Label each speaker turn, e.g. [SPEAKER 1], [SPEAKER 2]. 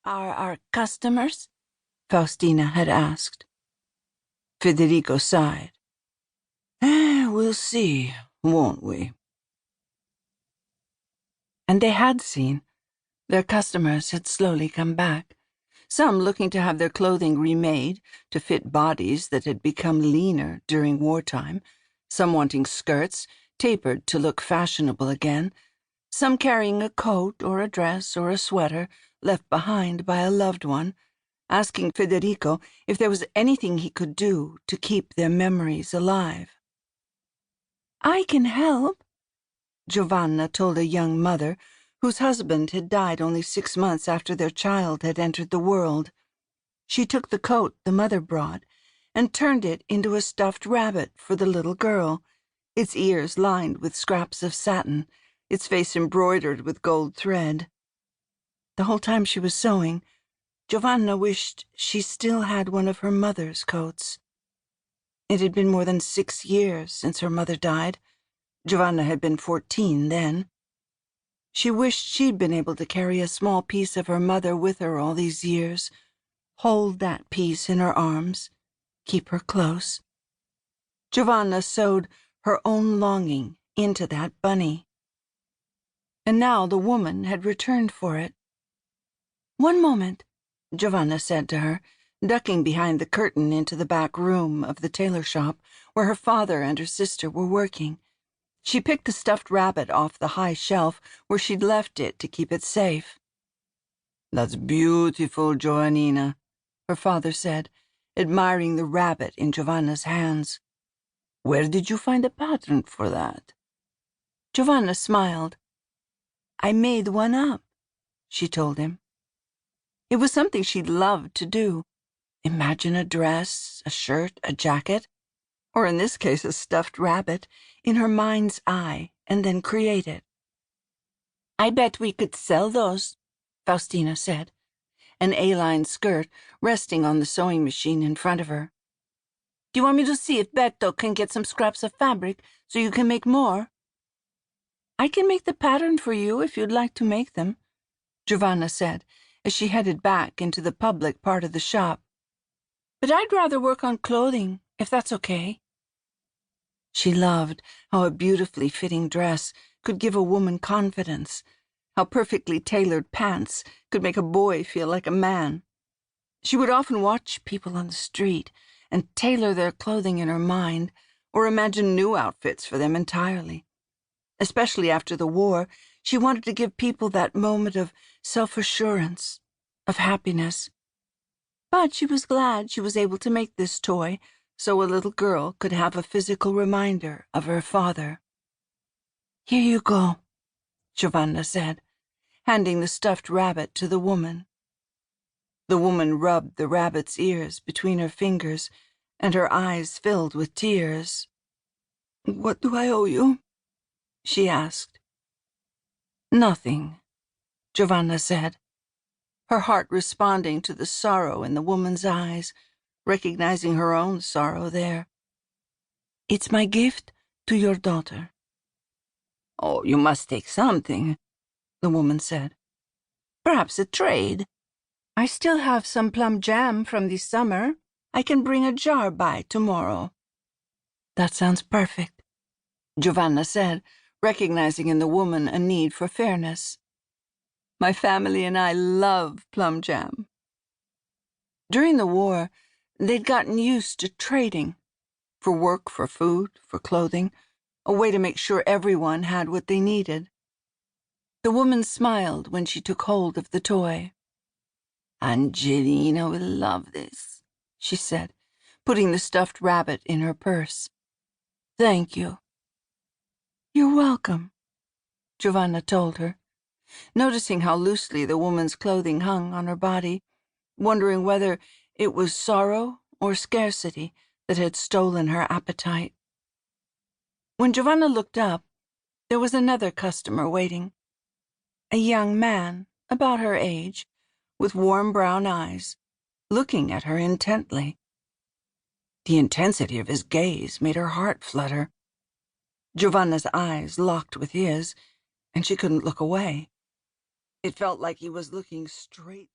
[SPEAKER 1] Are our customers? Faustina had asked. Federico sighed. We'll see, won't we? And they had seen. Their customers had slowly come back, some looking to have their clothing remade to fit bodies that had become leaner during wartime, some wanting skirts tapered to look fashionable again, some carrying a coat or a dress or a sweater left behind by a loved one, asking Federico if there was anything he could do to keep their memories alive. I can help, Giovanna told a young mother whose husband had died only 6 months after their child had entered the world. She took the coat the mother brought and turned it into a stuffed rabbit for the little girl, its ears lined with scraps of satin, its face embroidered with gold thread. The whole time she was sewing, Giovanna wished she still had one of her mother's coats. It had been more than 6 years since her mother died. Giovanna had been 14 then. She wished she'd been able to carry a small piece of her mother with her all these years, hold that piece in her arms, keep her close. Giovanna sewed her own longing into that bunny. And now the woman had returned for it. One moment, Giovanna said to her, ducking behind the curtain into the back room of the tailor shop where her father and her sister were working. She picked the stuffed rabbit off the high shelf where she'd left it to keep it safe. That's beautiful, Giovannina, her father said, admiring the rabbit in Giovanna's hands. Where did you find a pattern for that? Giovanna smiled. I made one up, she told him. It was something she'd loved to do. Imagine a dress, a shirt, a jacket, or in this case a stuffed rabbit, in her mind's eye, and then create it. I bet we could sell those, Faustina said, an A-line skirt resting on the sewing machine in front of her. Do you want me to see if Berto can get some scraps of fabric so you can make more? I can make the pattern for you if you'd like to make them, Giovanna said, as she headed back into the public part of the shop. But I'd rather work on clothing, if that's okay. She loved how a beautifully fitting dress could give a woman confidence, how perfectly tailored pants could make a boy feel like a man. She would often watch people on the street and tailor their clothing in her mind or imagine new outfits for them entirely. Especially after the war, she wanted to give people that moment of self-assurance, of happiness. But she was glad she was able to make this toy so a little girl could have a physical reminder of her father. Here you go, Giovanna said, handing the stuffed rabbit to the woman. The woman rubbed the rabbit's ears between her fingers, and her eyes filled with tears. What do I owe you? She asked. Nothing, Giovanna said, her heart responding to the sorrow in the woman's eyes, recognizing her own sorrow there. It's my gift to your daughter. Oh, you must take something, the woman said. Perhaps a trade. I still have some plum jam from this summer. I can bring a jar by tomorrow. That sounds perfect, Giovanna said, recognizing in the woman a need for fairness. My family and I love plum jam. During the war, they'd gotten used to trading, for work, for food, for clothing, a way to make sure everyone had what they needed. The woman smiled when she took hold of the toy. Angelina will love this, she said, putting the stuffed rabbit in her purse. Thank you. You're welcome, Giovanna told her, noticing how loosely the woman's clothing hung on her body, wondering whether it was sorrow or scarcity that had stolen her appetite. When Giovanna looked up, there was another customer waiting. A young man, about her age, with warm brown eyes, looking at her intently. The intensity of his gaze made her heart flutter. Giovanna's eyes locked with his, and she couldn't look away. It felt like he was looking straight